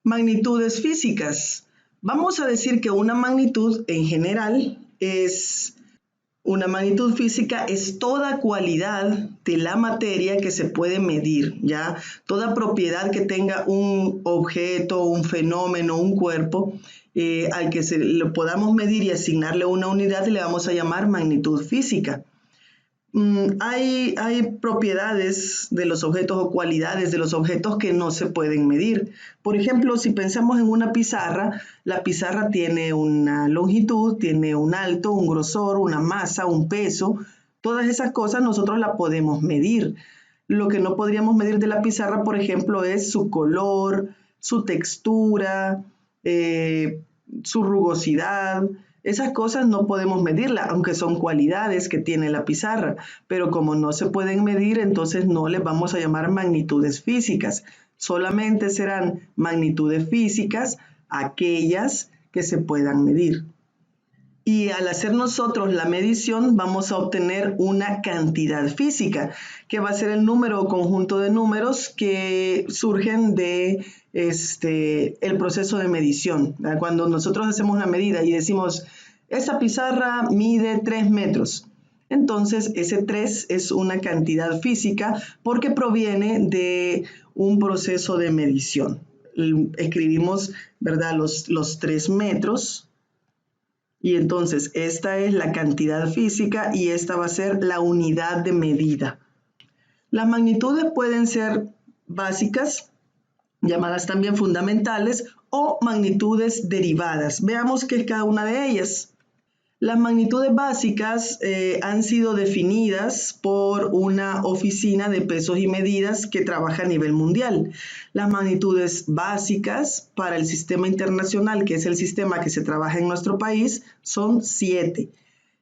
Magnitudes físicas. Vamos a decir que una magnitud en general es una magnitud física es toda cualidad de la materia que se puede medir, ¿ya? Toda propiedad que tenga un objeto, un fenómeno, un cuerpo, al que lo podamos medir y asignarle una unidad, le vamos a llamar magnitud física. Hay propiedades de los objetos o cualidades de los objetos que no se pueden medir. Por ejemplo, si pensamos en una pizarra, la pizarra tiene una longitud, tiene un alto, un grosor, una masa, un peso. Todas esas cosas nosotros las podemos medir. Lo que no podríamos medir de la pizarra, por ejemplo, es su color, su textura, su rugosidad. Esas cosas no podemos medirlas, aunque son cualidades que tiene la pizarra, pero como no se pueden medir, entonces no les vamos a llamar magnitudes físicas. Solamente serán magnitudes físicas aquellas que se puedan medir. Y al hacer nosotros la medición vamos a obtener una cantidad física, que va a ser el número o conjunto de números que surgen de el proceso de medición. Cuando nosotros hacemos una medida y decimos, esta pizarra mide 3 metros, entonces ese 3 es una cantidad física porque proviene de un proceso de medición. Escribimos, ¿verdad?, los 3 metros. Y entonces esta es la cantidad física y esta va a ser la unidad de medida. Las magnitudes pueden ser básicas, llamadas también fundamentales, o magnitudes derivadas. Veamos qué es cada una de ellas. Las magnitudes básicas han sido definidas por una oficina de pesos y medidas que trabaja a nivel mundial. Las magnitudes básicas para el sistema internacional, que es el sistema que se trabaja en nuestro país, son 7.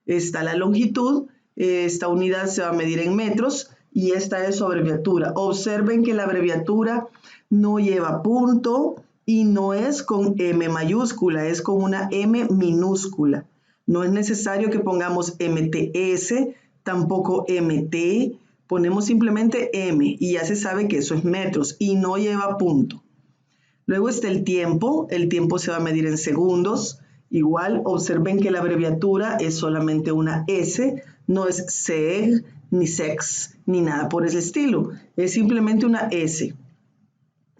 Está la longitud, esta unidad se va a medir en metros y esta es su abreviatura. Observen que la abreviatura no lleva punto y no es con M mayúscula, es con una M minúscula. No es necesario que pongamos MTS, tampoco MT, ponemos simplemente M y ya se sabe que eso es metros y no lleva punto. Luego está el tiempo se va a medir en segundos. Igual observen que la abreviatura es solamente una S, no es SEG, ni SEX, ni nada por ese estilo, es simplemente una S.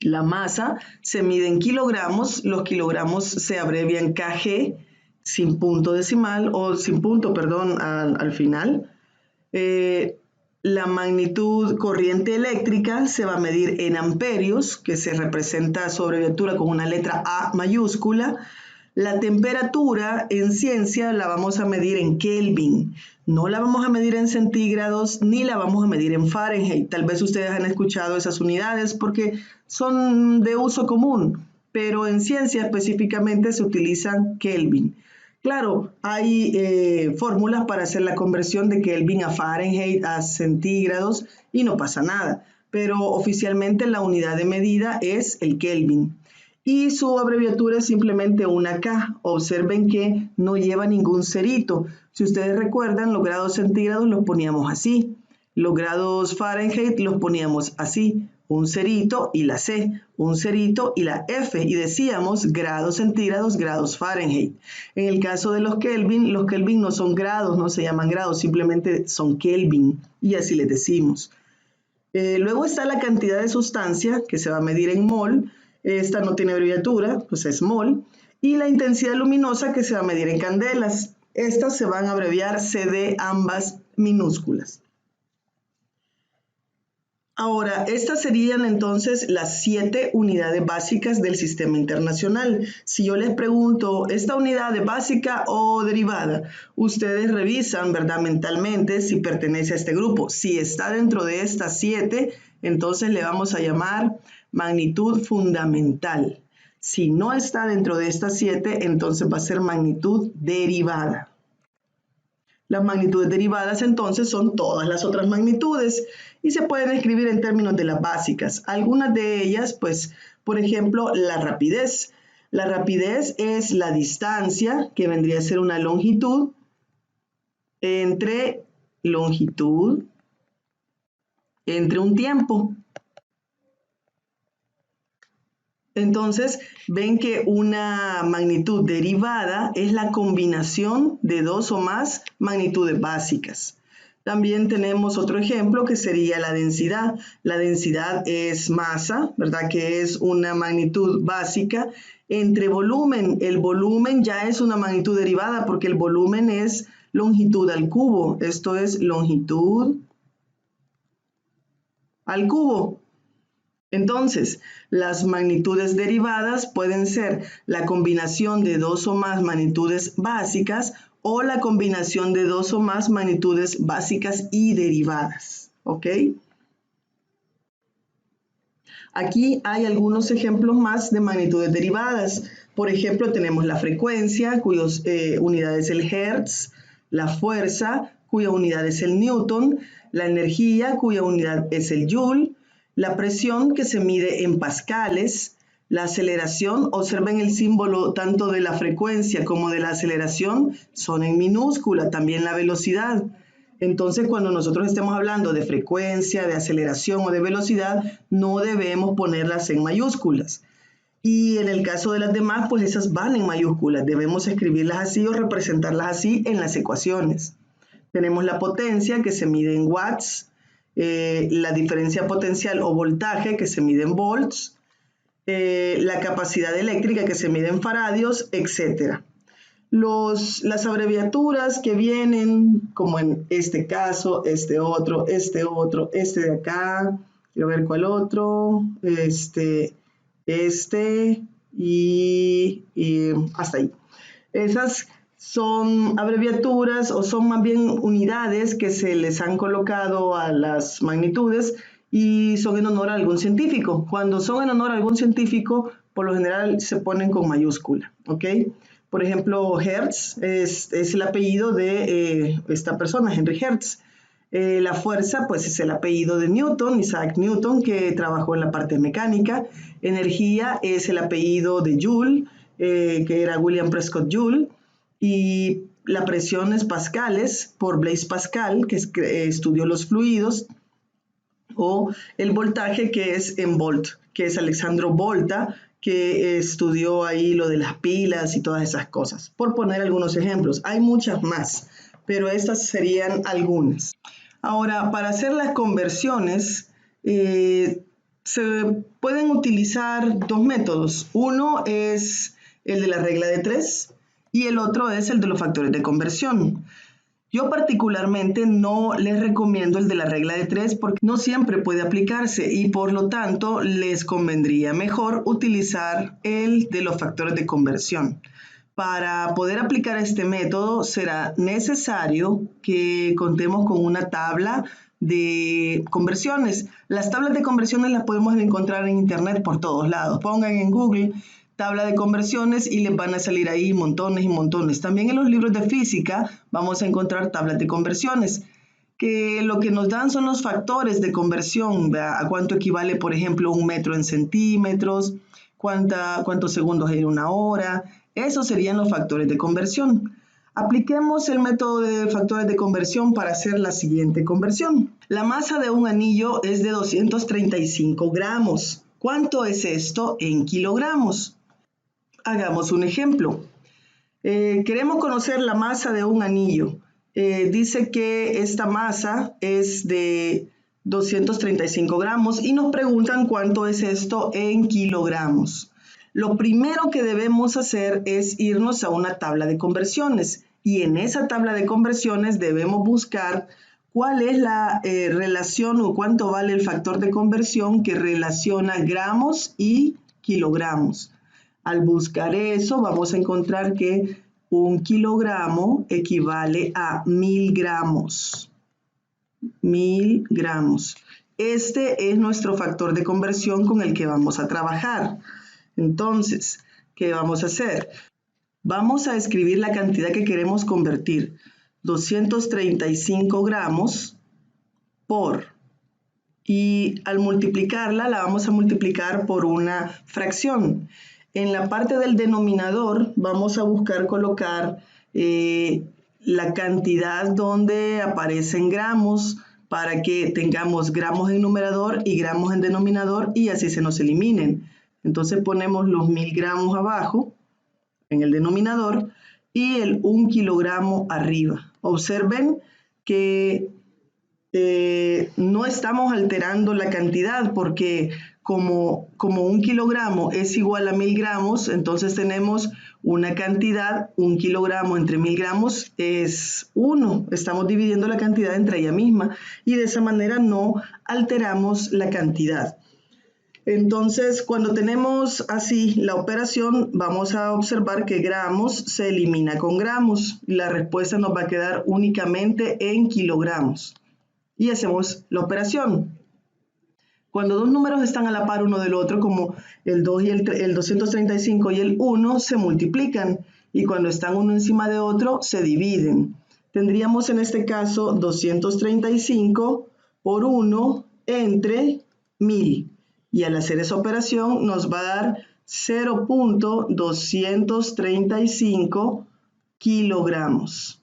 La masa se mide en kilogramos, los kilogramos se abrevian kg, sin punto decimal o sin punto, perdón, al final. La magnitud corriente eléctrica se va a medir en amperios, que se representa su abreviatura con una letra A mayúscula. La temperatura en ciencia la vamos a medir en Kelvin. No la vamos a medir en centígrados ni la vamos a medir en Fahrenheit. Tal vez ustedes han escuchado esas unidades porque son de uso común, pero en ciencia específicamente se utilizan Kelvin. Claro, hay fórmulas para hacer la conversión de Kelvin a Fahrenheit, a centígrados y no pasa nada, pero oficialmente la unidad de medida es el Kelvin y su abreviatura es simplemente una K. Observen que no lleva ningún cerito. Si ustedes recuerdan, los grados centígrados los poníamos así, los grados Fahrenheit los poníamos así, un cerito y la C, un cerito y la F, y decíamos grados centígrados, grados Fahrenheit. En el caso de los Kelvin no son grados, no se llaman grados, simplemente son Kelvin, y así les decimos. Luego está la cantidad de sustancia, que se va a medir en mol. Esta no tiene abreviatura, pues es mol. Y la intensidad luminosa, que se va a medir en candelas. Estas se van a abreviar CD, ambas minúsculas. Ahora, estas serían entonces las 7 unidades básicas del sistema internacional. Si yo les pregunto, ¿esta unidad es básica o derivada? Ustedes revisan, ¿verdad?, mentalmente si pertenece a este grupo. Si está dentro de estas 7, entonces le vamos a llamar magnitud fundamental. Si no está dentro de estas 7, entonces va a ser magnitud derivada. Las magnitudes derivadas entonces son todas las otras magnitudes y se pueden escribir en términos de las básicas. Algunas de ellas, pues, por ejemplo, la rapidez. La rapidez es la distancia, que vendría a ser una longitud, entre un tiempo. Entonces, ven que una magnitud derivada es la combinación de dos o más magnitudes básicas. También tenemos otro ejemplo que sería la densidad. La densidad es masa, ¿verdad? Que es una magnitud básica entre volumen. El volumen ya es una magnitud derivada porque el volumen es longitud al cubo. Esto es longitud al cubo. Entonces, las magnitudes derivadas pueden ser la combinación de dos o más magnitudes básicas o la combinación de dos o más magnitudes básicas y derivadas, ¿ok? Aquí hay algunos ejemplos más de magnitudes derivadas. Por ejemplo, tenemos la frecuencia, cuya unidad es el hertz, la fuerza, cuya unidad es el newton, la energía, cuya unidad es el joule, la presión, que se mide en pascales, la aceleración, observen el símbolo tanto de la frecuencia como de la aceleración, son en minúscula, también la velocidad. Entonces, cuando nosotros estemos hablando de frecuencia, de aceleración o de velocidad, no debemos ponerlas en mayúsculas. Y en el caso de las demás, pues esas van en mayúsculas. Debemos escribirlas así o representarlas así en las ecuaciones. Tenemos la potencia, que se mide en watts, la diferencia potencial o voltaje, que se mide en volts, la capacidad eléctrica, que se mide en faradios, etc. Las abreviaturas que vienen, como en este caso, este otro, este de acá, quiero ver cuál otro, y hasta ahí. Esas son abreviaturas o son más bien unidades que se les han colocado a las magnitudes y son en honor a algún científico. Cuando son en honor a algún científico, por lo general se ponen con mayúscula, ¿ok? Por ejemplo, Hertz es el apellido de esta persona, Henry Hertz. La fuerza, pues es el apellido de Newton, Isaac Newton, que trabajó en la parte mecánica. Energía es el apellido de Joule, que era William Prescott Joule. Y la presión es pascales, por Blaise Pascal, que estudió los fluidos. O el voltaje, que es en volt, que es Alessandro Volta, que estudió ahí lo de las pilas y todas esas cosas. Por poner algunos ejemplos, hay muchas más, pero estas serían algunas. Ahora, para hacer las conversiones, se pueden utilizar dos métodos. Uno es el de la regla de 3 y el otro es el de los factores de conversión. Yo particularmente no les recomiendo el de la regla de 3 porque no siempre puede aplicarse y por lo tanto les convendría mejor utilizar el de los factores de conversión. Para poder aplicar este método será necesario que contemos con una tabla de conversiones. Las tablas de conversiones las podemos encontrar en internet por todos lados. Pongan en Google tabla de conversiones y les van a salir ahí montones y montones. También en los libros de física vamos a encontrar tablas de conversiones, que lo que nos dan son los factores de conversión, ¿verdad? A cuánto equivale, por ejemplo, 1 metro en centímetros, cuántos segundos en una hora. Esos serían los factores de conversión. Apliquemos el método de factores de conversión para hacer la siguiente conversión. La masa de un anillo es de 235 gramos. ¿Cuánto es esto en kilogramos? Hagamos un ejemplo. Queremos conocer la masa de un anillo. Dice que esta masa es de 235 gramos y nos preguntan cuánto es esto en kilogramos. Lo primero que debemos hacer es irnos a una tabla de conversiones y en esa tabla de conversiones debemos buscar cuál es la relación o cuánto vale el factor de conversión que relaciona gramos y kilogramos. Al buscar eso vamos a encontrar que 1 kilogramo equivale a 1000 gramos. 1000 gramos. Este es nuestro factor de conversión con el que vamos a trabajar. Entonces, ¿qué vamos a hacer? Vamos a escribir la cantidad que queremos convertir. 235 gramos por, y al multiplicarla la vamos a multiplicar por una fracción. En la parte del denominador vamos a buscar colocar la cantidad donde aparecen gramos para que tengamos gramos en numerador y gramos en denominador y así se nos eliminen. Entonces ponemos los 1000 gramos abajo en el denominador y el 1 kilogramo arriba. Observen que no estamos alterando la cantidad porque como 1 kilogramo es igual a 1000 gramos, entonces tenemos una cantidad, 1 kilogramo entre 1000 gramos es 1. Estamos dividiendo la cantidad entre ella misma y de esa manera no alteramos la cantidad. Entonces, cuando tenemos así la operación, vamos a observar que gramos se elimina con gramos y la respuesta nos va a quedar únicamente en kilogramos. Y hacemos la operación. Cuando dos números están a la par uno del otro, como el 2 y el 235 y el 1, se multiplican. Y cuando están uno encima de otro, se dividen. Tendríamos en este caso 235 por 1 entre 1000. Y al hacer esa operación nos va a dar 0.235 kilogramos.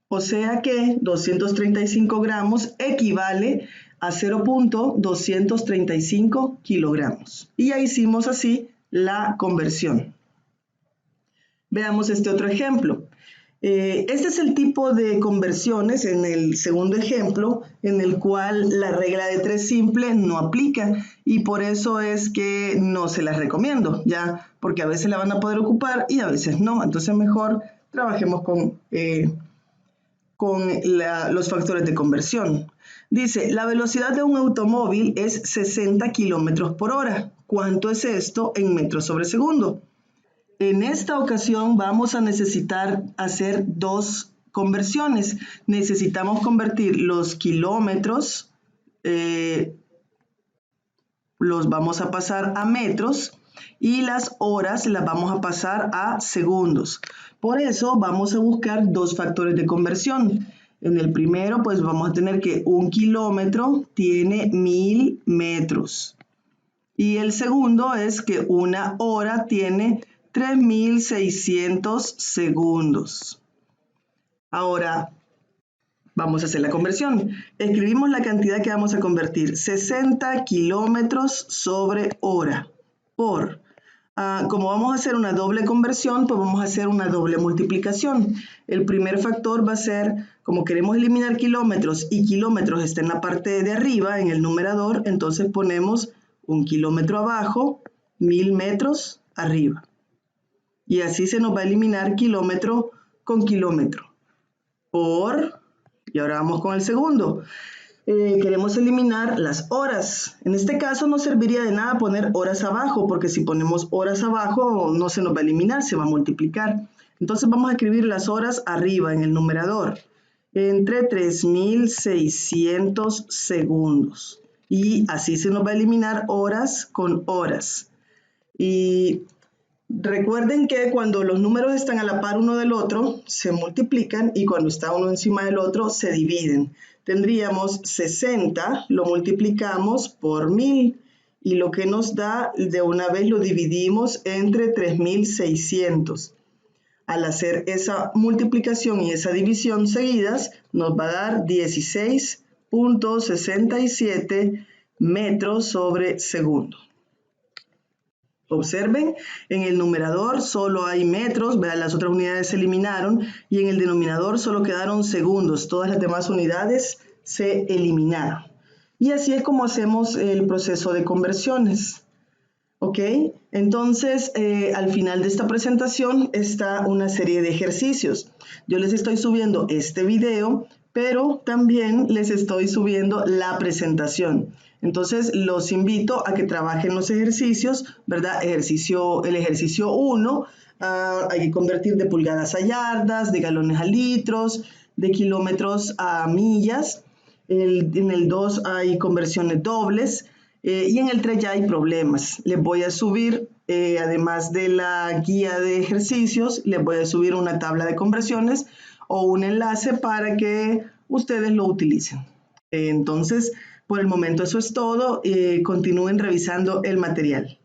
O sea que 235 gramos equivale a 0.235 kilogramos. Y ya hicimos así la conversión. Veamos este otro ejemplo. Este es el tipo de conversiones en el segundo ejemplo en el cual la regla de 3 simple no aplica y por eso es que no se las recomiendo, ya, porque a veces la van a poder ocupar y a veces no. Entonces mejor trabajemos con los factores de conversión. Dice, la velocidad de un automóvil es 60 kilómetros por hora. ¿Cuánto es esto en metros sobre segundo? En esta ocasión vamos a necesitar hacer dos conversiones. Necesitamos convertir los kilómetros, los vamos a pasar a metros y las horas las vamos a pasar a segundos. Por eso vamos a buscar dos factores de conversión. En el primero, pues vamos a tener que 1 kilómetro tiene 1000 metros. Y el segundo es que una hora tiene 3600 segundos. Ahora, vamos a hacer la conversión. Escribimos la cantidad que vamos a convertir. 60 kilómetros sobre hora por... como vamos a hacer una doble conversión, pues vamos a hacer una doble multiplicación. El primer factor va a ser, como queremos eliminar kilómetros y kilómetros está en la parte de arriba, en el numerador, entonces ponemos 1 kilómetro abajo, 1000 metros arriba. Y así se nos va a eliminar kilómetro con kilómetro. Y ahora vamos con el segundo. Queremos eliminar las horas. En este caso no serviría de nada poner horas abajo, porque si ponemos horas abajo no se nos va a eliminar, se va a multiplicar. Entonces vamos a escribir las horas arriba en el numerador, entre 3600 segundos. Y así se nos va a eliminar horas con horas. Y recuerden que cuando los números están a la par uno del otro, se multiplican y cuando está uno encima del otro, se dividen. Tendríamos 60, lo multiplicamos por 1000 y lo que nos da, de una vez lo dividimos entre 3600. Al hacer esa multiplicación y esa división seguidas, nos va a dar 16.67 metros sobre segundo. Observen, en el numerador solo hay metros, vean, las otras unidades se eliminaron y en el denominador solo quedaron segundos, todas las demás unidades se eliminaron. Y así es como hacemos el proceso de conversiones. ¿Ok? Entonces, al final de esta presentación está una serie de ejercicios. Yo les estoy subiendo este video, pero también les estoy subiendo la presentación. Entonces, los invito a que trabajen los ejercicios, ¿verdad? El ejercicio 1, hay que convertir de pulgadas a yardas, de galones a litros, de kilómetros a millas. En el 2 hay conversiones dobles. Y en el 3 ya hay problemas. Les voy a subir, además de la guía de ejercicios, les voy a subir una tabla de conversiones o un enlace para que ustedes lo utilicen. Entonces, por el momento eso es todo. Continúen revisando el material.